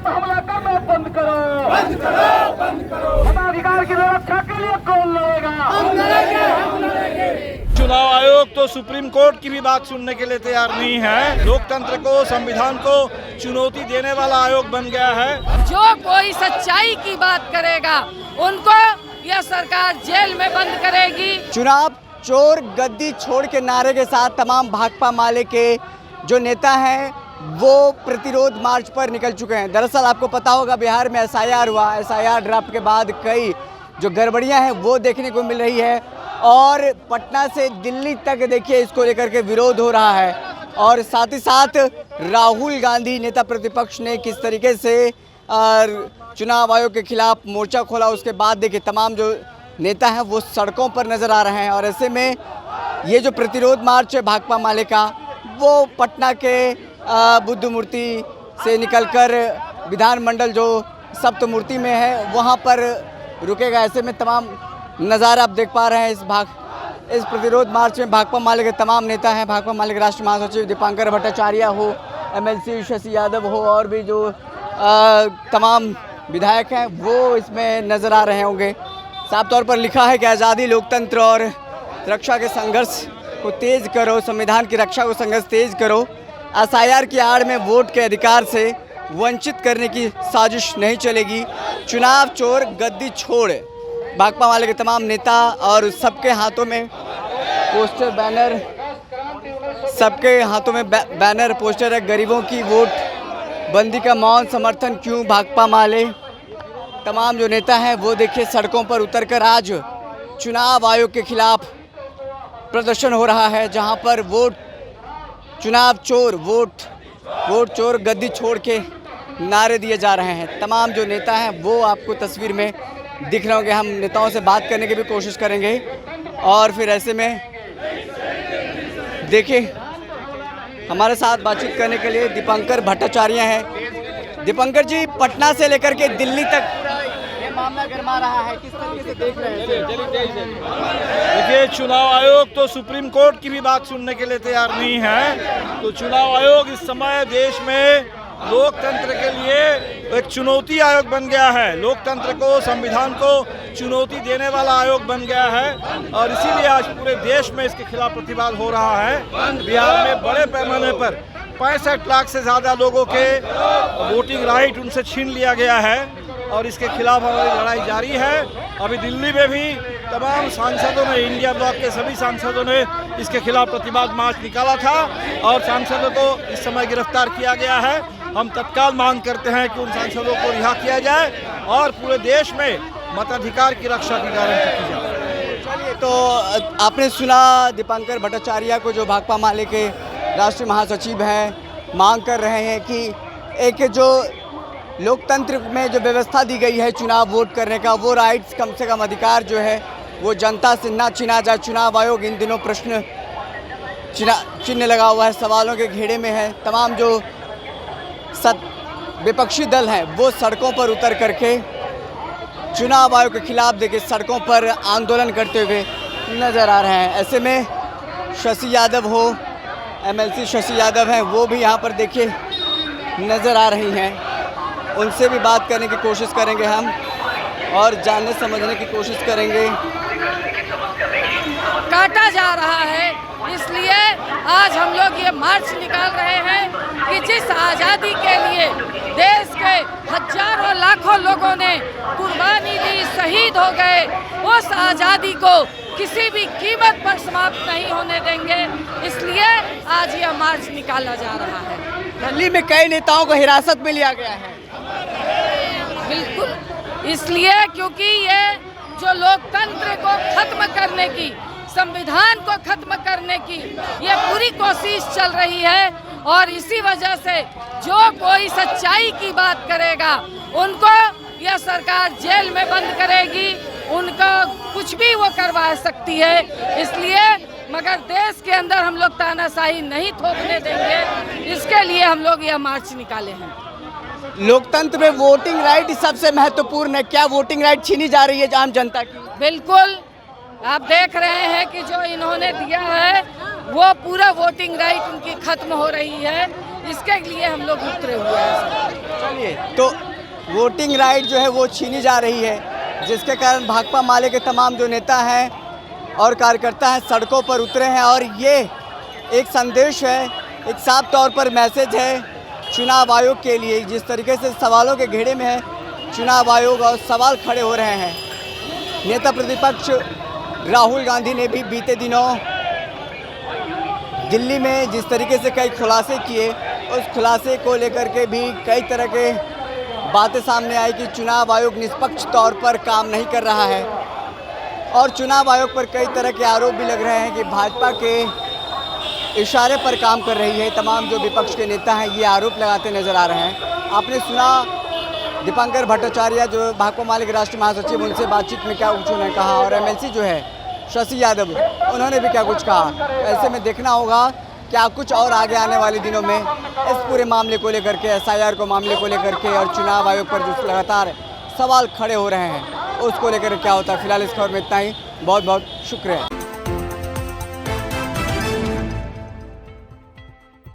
पर हमला करना बंद करो, बंद करो, बंद करो। मताधिकार की रक्षा के लिए कौन लड़ेगा? हम लड़ेंगे, हम लड़ेंगे। चुनाव आयोग तो सुप्रीम कोर्ट की भी बात सुनने के लिए तैयार नहीं है। लोकतंत्र को, संविधान को चुनौती देने वाला आयोग बन गया है। जो कोई सच्चाई की बात करेगा उनको यह सरकार जेल में बंद करेगी। चुनाव चोर गद्दी छोड़ के नारे के साथ तमाम भाकपा माले के जो नेता हैं वो प्रतिरोध मार्च पर निकल चुके हैं। दरअसल आपको पता होगा बिहार में एसआईआर हुआ, एसआईआर ड्राफ्ट के बाद कई जो गड़बड़ियां हैं वो देखने को मिल रही है और पटना से दिल्ली तक देखिए इसको लेकर के विरोध हो रहा है। और साथ ही साथ राहुल गांधी नेता प्रतिपक्ष ने किस तरीके से चुनाव आयोग के खिलाफ मोर्चा खोला, उसके बाद देखिए तमाम जो नेता हैं वो सड़कों पर नज़र आ रहे हैं। और ऐसे में ये जो प्रतिरोध मार्च है भाकपा माले का वो पटना के बुद्ध मूर्ति से निकलकर विधानमंडल जो सप्त मूर्ति में है वहाँ पर रुकेगा। ऐसे में तमाम नज़ारा आप देख पा रहे हैं इस प्रतिरोध मार्च में भाकपा माले के तमाम नेता हैं। भाकपा माले के राष्ट्रीय महासचिव दीपांकर भट्टाचार्य हो, एमएलसी शशि यादव हो और भी जो तमाम विधायक हैं वो इसमें नज़र आ रहे होंगे। साफ तौर पर लिखा है कि आज़ादी, लोकतंत्र और रक्षा के संघर्ष को तेज़ करो, संविधान की रक्षा को संघर्ष तेज़ करो। एसआईआर की आड़ में वोट के अधिकार से वंचित करने की साजिश नहीं चलेगी। चुनाव चोर गद्दी छोड़ भाकपा वाले के तमाम नेता और सबके हाथों में पोस्टर बैनर, सबके हाथों में बैनर पोस्टर है। गरीबों की वोट बंदी का मौन समर्थन क्यों? भाकपा माले तमाम जो नेता हैं वो देखिए सड़कों पर उतरकर आज चुनाव आयोग के खिलाफ प्रदर्शन हो रहा है, जहां पर वोट चुनाव चोर वोट चोर गद्दी छोड़ के नारे दिए जा रहे हैं। तमाम जो नेता हैं वो आपको तस्वीर में दिख रहे होंगे। हम नेताओं से बात करने की भी कोशिश करेंगे और फिर ऐसे में देखिए हमारे साथ बातचीत करने के लिए दीपांकर भट्टाचार्य हैं। दीपांकर जी, पटना से लेकर के दिल्ली तक ये मामला गरमा रहा है, किस तरीके से देख रहे हैं? देखिए, चुनाव आयोग तो सुप्रीम कोर्ट की भी बात सुनने के लिए तैयार नहीं है। तो चुनाव आयोग इस समय देश में लोकतंत्र के लिए एक चुनौती आयोग बन गया है। लोकतंत्र को, संविधान को चुनौती देने वाला आयोग बन गया है और इसीलिए आज पूरे देश में इसके खिलाफ प्रतिवाद हो रहा है। बिहार में बड़े पैमाने पर 65 लाख से ज़्यादा लोगों के वोटिंग राइट उनसे छीन लिया गया है और इसके खिलाफ हमारी लड़ाई जारी है। अभी दिल्ली में भी तमाम सांसदों ने, इंडिया ब्लॉक के सभी सांसदों ने इसके खिलाफ प्रतिवाद मार्च निकाला था और सांसदों को इस समय गिरफ्तार किया गया है। हम तत्काल मांग करते हैं कि उन सांसदों को रिहा किया जाए और पूरे देश में मताधिकार की रक्षा की गारंटी की जाए। चलिए, तो आपने सुना दीपांकर भट्टाचार्य को जो भाकपा माले के राष्ट्रीय महासचिव हैं, मांग कर रहे हैं कि एक जो लोकतंत्र में जो व्यवस्था दी गई है चुनाव वोट करने का, वो राइट्स कम से कम अधिकार जो है वो जनता से ना छीना जाए। चुनाव आयोग इन दिनों प्रश्न चिन्ह लगा हुआ है, सवालों के घेरे में है। तमाम जो विपक्षी दल हैं वो सड़कों पर उतर करके चुनाव आयोग के खिलाफ देखिए सड़कों पर आंदोलन करते हुए नज़र आ रहे हैं। ऐसे में शशि यादव हो, एमएलसी शशि यादव हैं, वो भी यहाँ पर देखिए नज़र आ रही हैं। उनसे भी बात करने की कोशिश करेंगे हम और जानने समझने की कोशिश करेंगे। काटा जा रहा है, इसलिए आज हम लोग ये मार्च निकाल रहे हैं कि जिस आज़ादी के लिए देश के हजारों लाखों लोगों ने कुर्बानी दी, शहीद हो गए, उस आज़ादी को किसी भी कीमत पर समाप्त नहीं होने देंगे। इसलिए आज यह मार्च निकाला जा रहा है। दिल्ली में कई नेताओं को हिरासत में लिया गया है। बिल्कुल, इसलिए क्योंकि ये जो लोकतंत्र को खत्म करने की, संविधान को खत्म करने की ये पूरी कोशिश चल रही है और इसी वजह से जो कोई सच्चाई की बात करेगा उनको यह सरकार जेल में बंद करेगी, उनका कुछ भी वो करवा सकती है। इसलिए मगर देश के अंदर हम लोग तानाशाही नहीं थोपने देंगे, इसके लिए हम लोग यह मार्च निकाले हैं। लोकतंत्र में वोटिंग राइट सबसे महत्वपूर्ण है। क्या वोटिंग राइट छीनी जा रही है आम जनता की? बिल्कुल, आप देख रहे हैं कि जो इन्होंने दिया है वो पूरा वोटिंग राइट उनकी खत्म हो रही है। इसके लिए हम लोग उतरे हुए हैं। तो वोटिंग राइट जो है वो छीनी जा रही है, जिसके कारण भाकपा माले के तमाम जो नेता हैं और कार्यकर्ता हैं सड़कों पर उतरे हैं। और ये एक संदेश है, एक साफ तौर पर मैसेज है चुनाव आयोग के लिए। जिस तरीके से सवालों के घेरे में है चुनाव आयोग और सवाल खड़े हो रहे हैं। नेता प्रतिपक्ष राहुल गांधी ने भी बीते दिनों दिल्ली में जिस तरीके से कई खुलासे किए, उस खुलासे को लेकर के भी कई तरह के बातें सामने आई कि चुनाव आयोग निष्पक्ष तौर पर काम नहीं कर रहा है। और चुनाव आयोग पर कई तरह के आरोप भी लग रहे हैं कि भाजपा के इशारे पर काम कर रही है। तमाम जो विपक्ष के नेता हैं ये आरोप लगाते नजर आ रहे हैं। आपने सुना दीपांकर भट्टाचार्य जो भाकपा माले के राष्ट्रीय महासचिव, उनसे बातचीत में क्या कुछ उन्होंने कहा, और एमएलसी जो है शशि यादव, उन्होंने भी क्या कुछ कहा। ऐसे में देखना होगा क्या कुछ और आगे आने वाले दिनों में इस पूरे मामले को लेकर के, एसआईआर को मामले को लेकर के और चुनाव आयोग पर जो लगातार सवाल खड़े हो रहे हैं उसको लेकर क्या होता है। फिलहाल इस खबर में इतना ही। बहुत बहुत शुक्रिया।